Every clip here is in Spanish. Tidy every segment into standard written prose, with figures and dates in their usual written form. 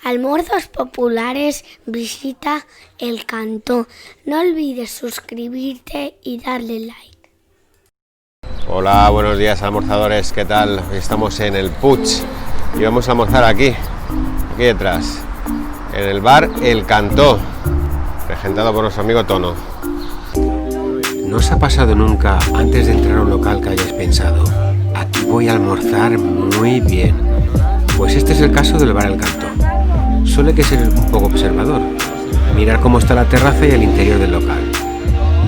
Almuerzos populares, visita El Cantó. No olvides suscribirte y darle like. Hola, buenos días almorzadores, ¿qué tal? Hoy estamos en el Puig y vamos a almorzar aquí detrás, en el bar El Cantó, regentado por nuestro amigo Tono. ¿No os ha pasado nunca, antes de entrar a un local, que hayáis pensado, aquí voy a almorzar muy bien? Pues este es el caso del bar El Cantó. Suele que ser un poco observador, mirar cómo está la terraza y el interior del local.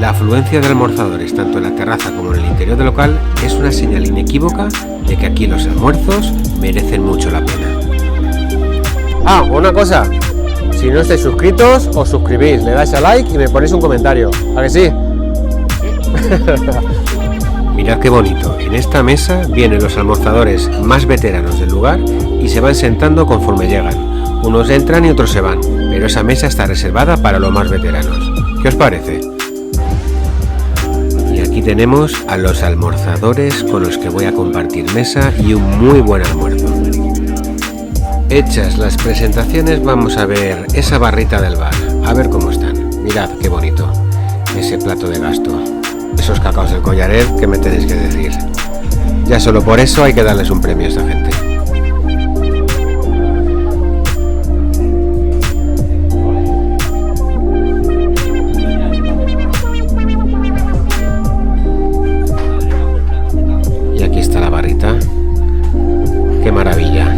La afluencia de almorzadores, tanto en la terraza como en el interior del local, es una señal inequívoca de que aquí los almuerzos merecen mucho la pena. Ah, una cosa, si no estáis suscritos, os suscribís, le dais a like y me ponéis un comentario. ¿A que sí? Mirad qué bonito, en esta mesa vienen los almorzadores más veteranos del lugar y se van sentando conforme llegan. Unos entran y otros se van, pero esa mesa está reservada para los más veteranos. ¿Qué os parece? Y aquí tenemos a los almorzadores con los que voy a compartir mesa y un muy buen almuerzo. Hechas las presentaciones, vamos a ver esa barrita del bar, a ver cómo están. Mirad qué bonito, ese plato de gasto, esos cacaos del Collaret, ¿qué me tenéis que decir? Ya solo por eso hay que darles un premio a esta gente. Y aquí está la barrita, qué maravilla.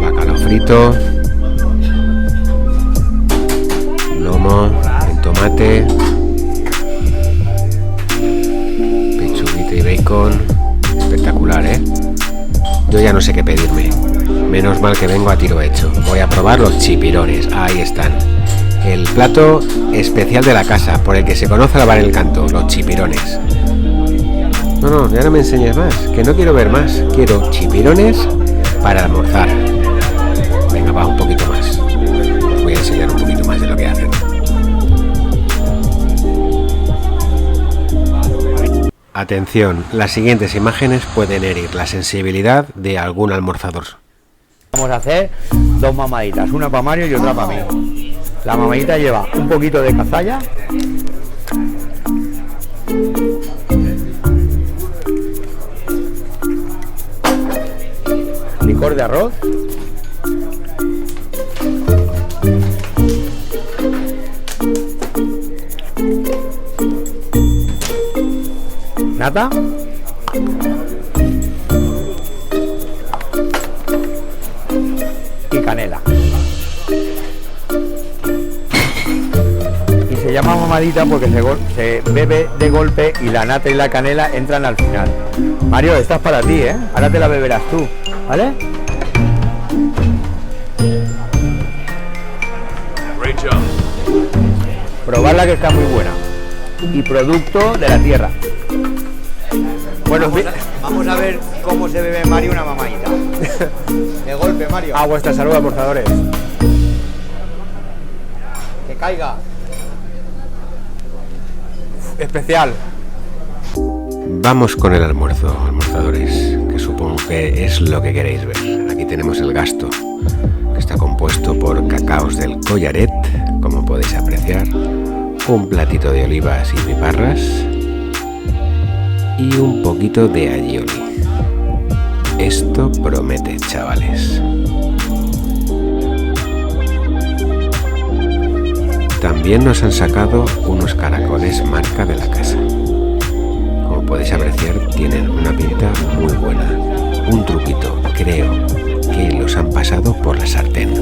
Bacalao frito, lomo, en tomate, pechuguita y bacon. Espectacular, ¿eh? Yo ya no sé qué pedirme. Menos mal que vengo a tiro hecho. Voy a probar los chipirones. Ahí están. El plato especial de la casa, por el que se conoce al bar El Cantó, los chipirones. No, ya no me enseñes más, que no quiero ver más. Quiero chipirones para almorzar. Venga, va, un poquito más. Os voy a enseñar un poquito más de lo que hacen. Atención, las siguientes imágenes pueden herir la sensibilidad de algún almorzador. Vamos a hacer dos mamaditas, una para Mario y otra para mí. La mamadita lleva un poquito de cazalla, licor de arroz, nata y canela. Y se llama mamadita porque se bebe de golpe y la nata y la canela entran al final. Mario, esta es para ti, ¿eh? Ahora te la beberás tú, ¿vale? Probarla, que está muy buena. Y producto de la tierra. Bueno, vamos a ver cómo se bebe Mario una mamadita. De golpe, Mario. A vuestra salud, almorzadores. Que caiga. Especial. Vamos con el almuerzo, almorzadores, que supongo que es lo que queréis ver. Aquí tenemos el gasto, que está compuesto por cacaos del Collaret, como podéis apreciar, un platito de olivas y piparras y un poquito de aioli. Esto promete, chavales. También nos han sacado unos caracoles marca de la casa. Como podéis apreciar, tienen una pinta muy buena. Un truquito, creo que los han pasado por la sartén.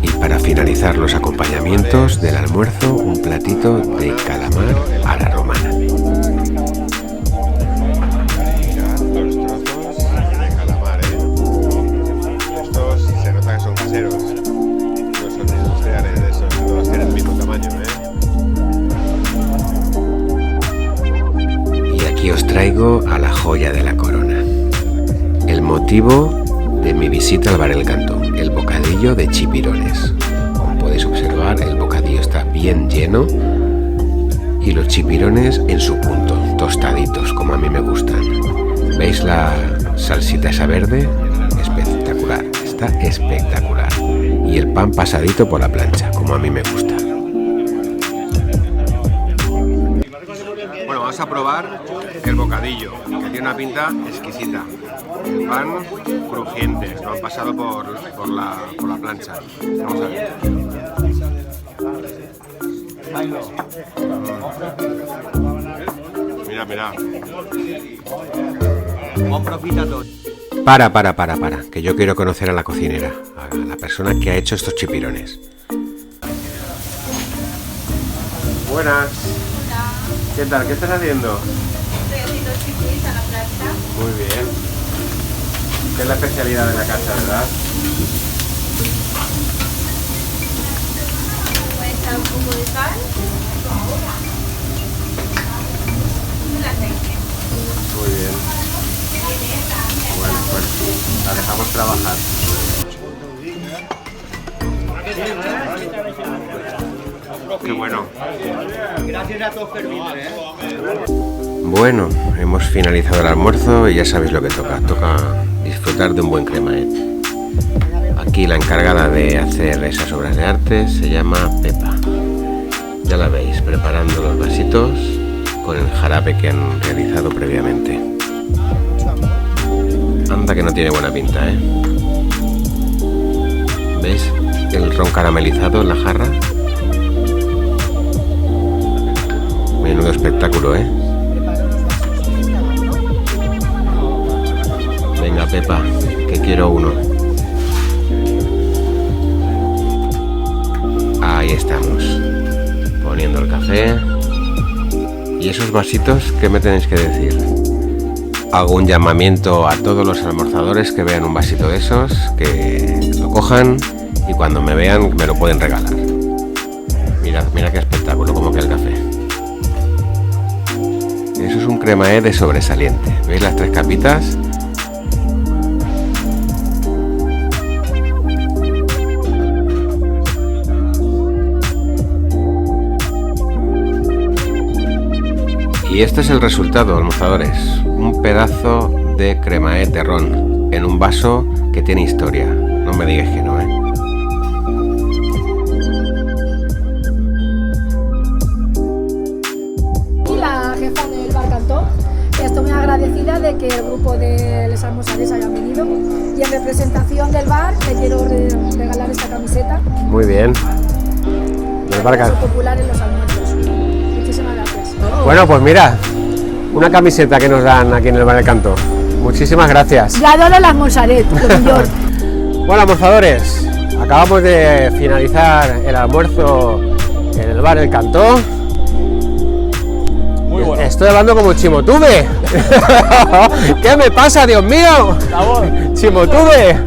Y para finalizar los acompañamientos del almuerzo, un platito de calamar a la romana. Y os traigo a la joya de la corona, el motivo de mi visita al bar El Cantó, el bocadillo de chipirones. Como podéis observar, el bocadillo está bien lleno y y los chipirones en su punto, tostaditos como a mí me gustan. ¿Veis la salsita esa verde? Espectacular, está espectacular. Y el pan pasadito por la plancha, como a mí me gusta. Bueno, vamos a probar el bocadillo, que tiene una pinta exquisita. El pan crujiente, lo han pasado por la plancha. Vamos a ver. Mira, mira. Para, que yo quiero conocer a la cocinera, a la persona que ha hecho estos chipirones. Buenas. ¿Qué tal? ¿Qué estás haciendo? Estoy haciendo chipirones a la plancha. Muy bien. ¿Qué es la especialidad de la casa, verdad? Puede echar un poco de sal. Y el aceite. Muy bien. Bueno, pues la dejamos trabajar. Qué bueno. Gracias a todos por venir, Bueno, hemos finalizado el almuerzo y ya sabéis lo que toca. Toca disfrutar de un buen cremaet. Aquí la encargada de hacer esas obras de arte se llama Pepa. Ya la veis, preparando los vasitos con el jarabe que han realizado previamente. Anda que no tiene buena pinta, ¿eh? ¿Ves el ron caramelizado en la jarra? Menudo espectáculo, ¿eh? Venga, Pepa, que quiero uno. Ahí estamos, poniendo el café. ¿Y esos vasitos qué me tenéis que decir? Hago un llamamiento a todos los almorzadores que vean un vasito de esos, que lo cojan y cuando me vean me lo pueden regalar. Mirad, mira qué espectáculo, cómo queda el café. Eso es un cremaet de sobresaliente. ¿Veis las 3 capitas? Y este es el resultado, almorzadores. Un pedazo de cremaet de ron en un vaso que tiene historia. No me digas que no, ¿eh? La jefa del Bar Cantó. Estoy muy agradecida de que el grupo de Les Almorzadores hayan venido y en representación del bar le quiero regalar esta camiseta. Muy bien. Del Bar Cantó. Popular en los almuerzos. Muchísimas gracias. Bueno, pues mira, una camiseta que nos dan aquí en el Bar del Cantó. Muchísimas gracias. Yo adoro las Monsaret, lo mejor. Bueno, almorzadores, acabamos de finalizar el almuerzo en el Bar del Cantó. Muy bueno. Estoy hablando como Chimotube. ¿Qué me pasa, Dios mío? Chimotube.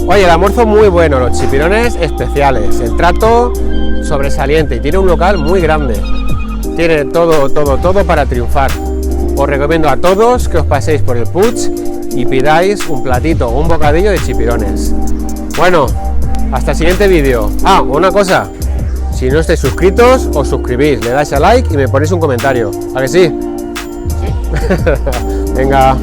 Oye, el almuerzo muy bueno, los chipirones especiales, el trato sobresaliente y tiene un local muy grande. Tiene todo para triunfar. Os recomiendo a todos que os paséis por el Puig y pidáis un platito o un bocadillo de chipirones. Bueno, hasta el siguiente vídeo. Ah, una cosa, si no estáis suscritos, os suscribís, le dais a like y me ponéis un comentario. ¿A que sí? Sí. Venga.